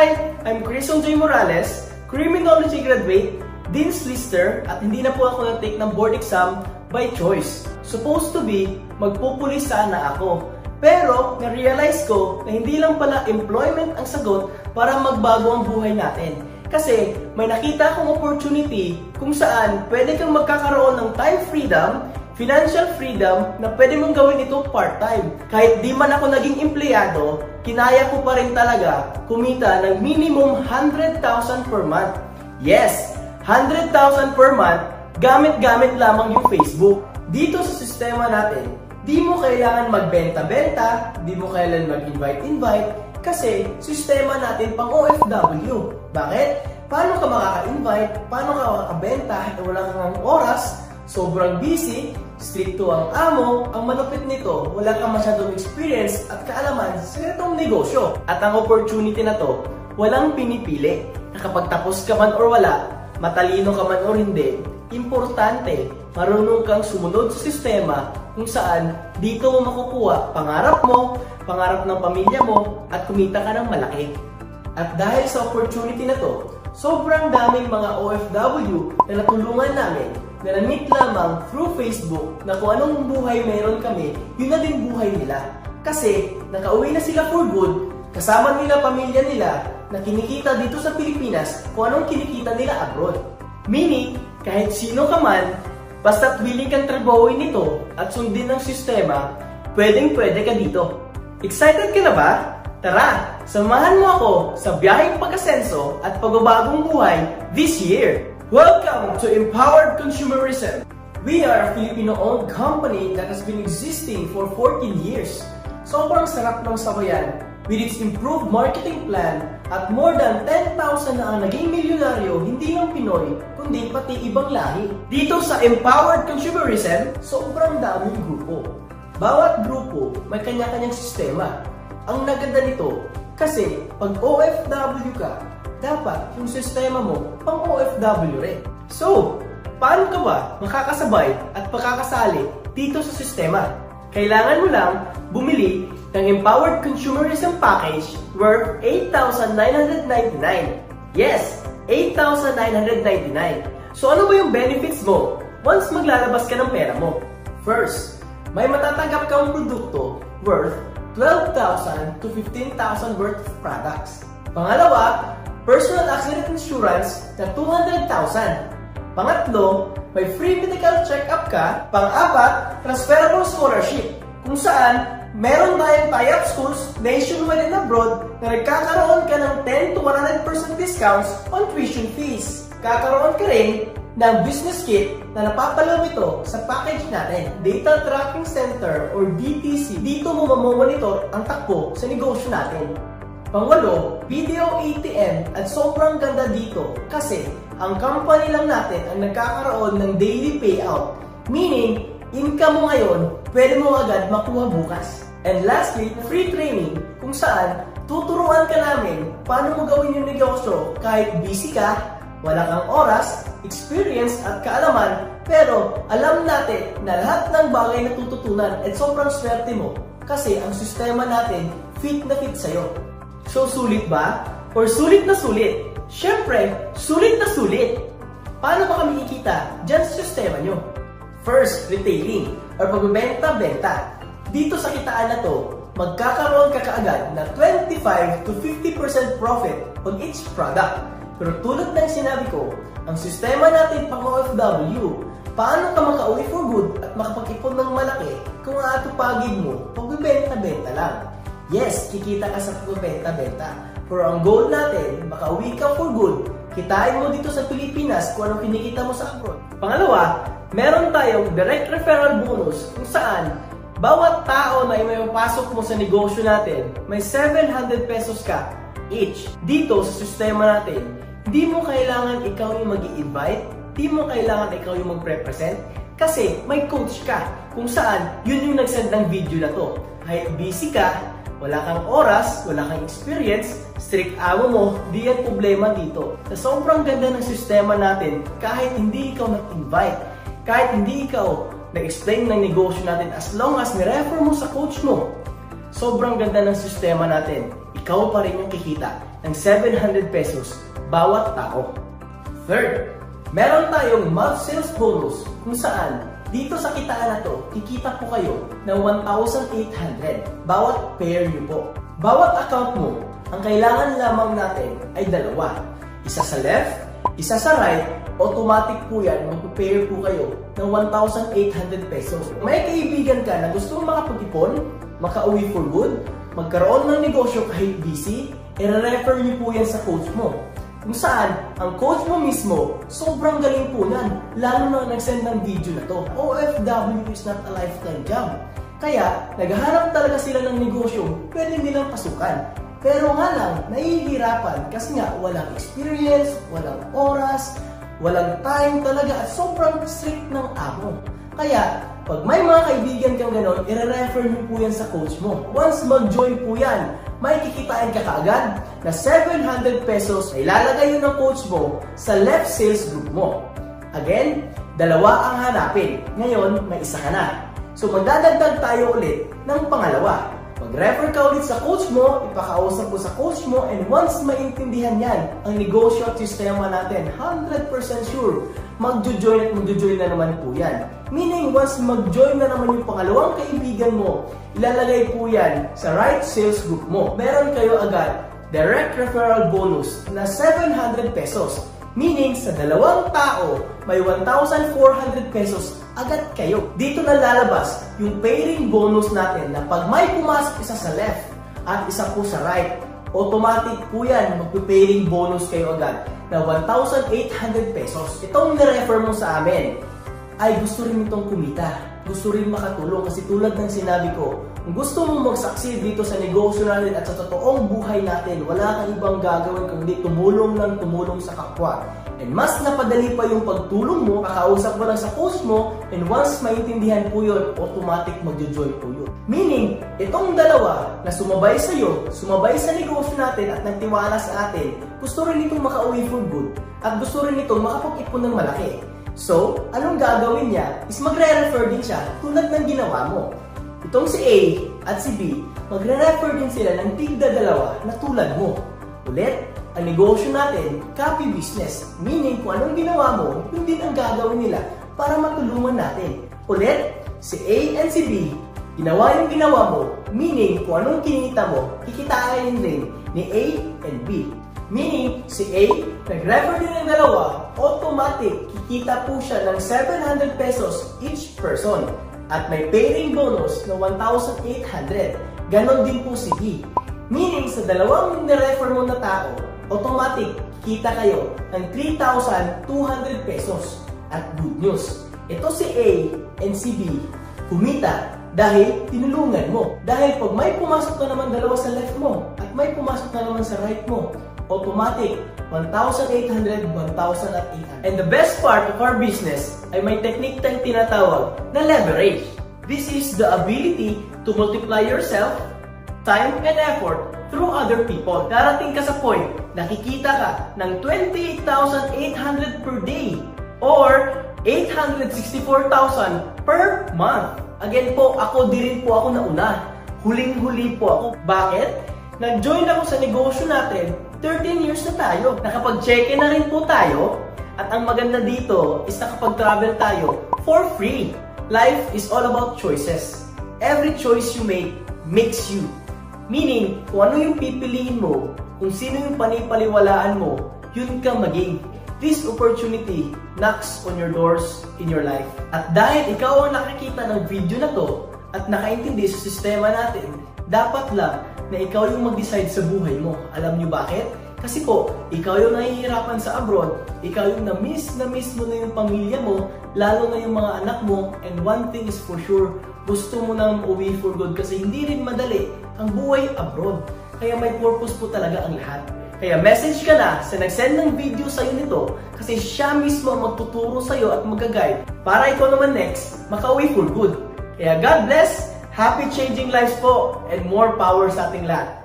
Hi! I'm Crison J. Morales, Criminology graduate, Dean's Lister, at hindi na po ako nag-take ng board exam by choice. Supposed to be, magpupulis sana ako. Pero, na-realize ko na hindi lang pala employment ang sagot para magbago ang buhay natin. Kasi, may nakita akong opportunity kung saan pwede kang magkakaroon ng time freedom, financial freedom na pwede mong gawin ito part-time. Kahit di man ako naging empleyado, kinaya ko pa rin talaga kumita ng minimum 100,000 per month. Yes, 100,000 per month gamit-gamit lamang yung Facebook. Dito sa sistema natin, di mo kailangan magbenta-benta, di mo kailangan mag-invite-invite, kasi sistema natin pang OFW. Bakit? Paano ka makaka-invite? Paano ka makakabenta? Wala kang oras, sobrang busy, stricto ang amo, ang malupit nito, wala kang masyadong experience at kaalaman sa ganitong negosyo. At ang opportunity na to, walang pinipili. Na kapag tapos ka man or wala, matalino ka man or hindi, importante, marunong kang sumunod sa sistema kung saan dito mo makukuha pangarap ng pamilya mo, at kumita ka ng malaki. At dahil sa opportunity na to, sobrang daming mga OFW na natulungan namin na na-meet lamang through Facebook na kung anong buhay meron kami, yun na din buhay nila. Kasi nakauwi na sila for good, kasama nila pamilya nila na kinikita dito sa Pilipinas kung anong kinikita nila abroad. Meaning, kahit sino ka man, basta't willing kang trabahuin nito at sundin ng sistema, pwedeng-pwede ka dito. Excited ka na ba? Tara, samahan mo ako sa biyaheng pag-asenso at pagbabagong buhay this year! Welcome to Empowered Consumerism! We are a Filipino-owned company that has been existing for 14 years. Sobrang sarap ng sabayan with its improved marketing plan at more than 10,000 na ang naging milyonaryo, hindi lang Pinoy, kundi pati ibang lahi. Dito sa Empowered Consumerism, sobrang daming grupo. Bawat grupo may kanya-kanyang sistema. Ang naganda nito, kasi pag OFW ka, dapat yung sistema mo pang OFW rin. So, paano ka ba makakasabay at makakasali dito sa sistema? Kailangan mo lang bumili ng Empowered Consumerism Package worth 8,999. Yes, 8,999. So ano ba yung benefits mo once maglalabas ka ng pera mo? First, may matatanggap kang produkto worth 12,000 to 15,000 worth of products. Pangalawa, personal accident insurance na 200,000. Pangatlo, may free medical check-up ka. Pang-apat, transferable scholarship, kung saan meron tayong tie-up schools nationwide and abroad na nagkakaroon ka ng 10 to 100% discounts on tuition fees. Kakaroon ka rin ng business kit na napapaloob ito sa package natin, Data Tracking Center or DTC. Dito mo mamomonitor ang takbo sa negosyo natin. Pangwalo, video ATM, at sobrang ganda dito kasi ang company lang natin ang nagkakaroon ng daily payout. Meaning, income mo ngayon, pwede mo agad makuha bukas. And lastly, free training kung saan tuturuan ka namin paano mo gawin yung negosyo kahit busy ka, wala kang oras, experience at kaalaman, pero alam natin na lahat ng bagay na tututunan at sobrang swerte mo kasi ang sistema natin fit na fit sa'yo. So, sulit ba? Or sulit na sulit? Siyempre, sulit na sulit! Paano ba kami kikita dyan sa sistema nyo? First, retailing or pagbebenta-benta. Dito sa kitaan na to, magkakaroon ka kaagad na 25 to 50% profit on each product. Pero tulad ng sinabi ko, ang sistema natin pang OFW, paano ka makauwi for good at makapag-ipon ng malaki kung aatupagin mo pagbebenta-benta lang? Yes, kikita ka sa pagbebenta-benta. Pero ang goal natin, makauwi ka for good, kitain mo dito sa Pilipinas kung anong kinikita mo sa abroad. Pangalawa, meron tayong direct referral bonus kung saan bawat tao na may pasok mo sa negosyo natin, may 700 pesos ka each. Dito sa sistema natin, di mo kailangan ikaw yung mag-i-invite, di mo kailangan ikaw yung mag-represent, kasi may coach ka kung saan yun yung nag-send ng video na to. Kahit busy ka, wala kang oras, wala kang experience, strict amo mo, di yan problema dito. Sa sobrang ganda ng sistema natin, kahit hindi ikaw nag-invite, kahit hindi ikaw na-explain ng negosyo natin, as long as nirefer mo sa coach mo, sobrang ganda ng sistema natin. ikaw pa rin yung kikita ng 700 pesos bawat tao. Third, meron tayong month sales bonus kung saan dito sa kitaan na to, kikita po kayo ng 1,800 bawat pair nyo po. Bawat account mo, ang kailangan lamang natin ay dalawa. Isa sa left, isa sa right, automatic po yan, mag-pair po kayo ng 1,800 pesos. May kaibigan ka na gustong makapag-ipon, makauwi for good, magkaroon ng negosyo kahit busy, i-refer niyo po yan sa coach mo. Kung saan, ang coach mo mismo, sobrang galing po yan, lalo na nag-send ng video na to. OFW is not a lifetime job. Kaya, naghahanap talaga sila ng negosyo, pwede nilang pasukan. Pero nga lang, nahihirapan kasi nga walang experience, walang oras, walang time talaga at sobrang strict ng amo. Kaya, pag may mga kaibigan kang ganon, i-refer mo po yan sa coach mo. Once mag-join po yan, may kikitain ka kaagad na 700 pesos na ilalagay yun ng coach mo sa left sales group mo. Again, dalawa ang hanapin. Ngayon, may isa ka na. So magdadagdag tayo ulit ng pangalawa. Mag-refer ka ulit sa coach mo, ipakausap ko sa coach mo, and once maintindihan yan, ang negosyo at sistema natin, 100% sure, magjo-join at magjo-join na naman po yan. Meaning, once mag-join na naman yung pangalawang kaibigan mo, ilalagay po yan sa right sales group mo. Meron kayo agad direct referral bonus na 700 pesos. Meaning, sa dalawang tao, may 1,400 pesos agad kayo. Dito na lalabas yung pairing bonus natin na pag may pumasok isa sa left at isa po sa right, automatic po yan, magpipairing bonus kayo agad na 1,800 pesos. Itong nirefer mo sa amin ay gusto rin itong kumita, gusto rin makatulong kasi tulad ng sinabi ko, kung gusto mo mag-succeed dito sa negosyo natin at sa totoong buhay natin, wala kang ibang gagawin kundi tumulong lang tumulong sa kapwa. And mas napadali pa yung pagtulong mo, kakausap mo lang sa coach mo, and once maintindihan po yun, automatic magjo-join po yun. Meaning, itong dalawa na sumabay sa iyo, sumabay sa negosyo natin at nagtiwala sa atin, gusto rin itong makauwi for good at gusto rin itong makapag-ipon ng malaki. So, anong gagawin niya is magre-refer din siya tulad ng ginawa mo. Itong si A at si B, magre-refer din sila ng tigda-dalawa na tulad mo. Ulit, ang negosyo natin, copy business. Meaning, kung anong ginawa mo, yun din ang gagawin nila para matulungan natin. Ulit, si A and si B, ginawa yung ginawa mo. Meaning, kung anong kinita mo, kikitain rin ni A and B. Meaning, si A, nag-refer din ng dalawa, automatic, kikita po siya ng 700 pesos each person. At may pairing bonus na 1,800. Ganon din po si B. Meaning, sa dalawang nirefer mo na tao, automatic, kita kayo ng 3,200 pesos. At good news, ito si A and si B, kumita dahil tinulungan mo. Dahil pag may pumasok na naman dalawa sa left mo, at may pumasok na naman sa right mo, automatic, 1,800, 1,800. And the best part of our business ay may technique tayong tinatawag na leverage. This is the ability to multiply yourself, time, and effort through other people. Darating ka sa point, nakikita ka ng 28,800 per day or 864,000 per month. Again po, ako din po ako nauna. Huling-huli po ako. Bakit? Nag-join ako sa negosyo natin, 13 years na tayo. Nakapag-check-in na rin po tayo. At ang maganda dito is nakapag-travel tayo for free. Life is all about choices. Every choice you make makes you. Meaning, kung ano yung pipiliin mo, kung sino yung panipaliwalaan mo, yun ka maging. This opportunity knocks on your doors in your life. At dahil ikaw ang nakakita ng video na to at nakaintindi sa sistema natin, dapat lang na ikaw yung mag-decide sa buhay mo. Alam nyo bakit? Kasi po, ikaw yung nahihirapan sa abroad, ikaw yung na-miss mo na yung pamilya mo, lalo na yung mga anak mo, and one thing is for sure, gusto mo nang uwi for good kasi hindi rin madali ang buhay abroad. Kaya may purpose po talaga ang lahat. Kaya message ka na sa nag-send ng video sa'yo nito kasi siya mismo ang magtuturo sa'yo at mag-guide para ikaw naman next, makauwi for good. Kaya God bless, happy changing lives po, and more power sa ating lahat.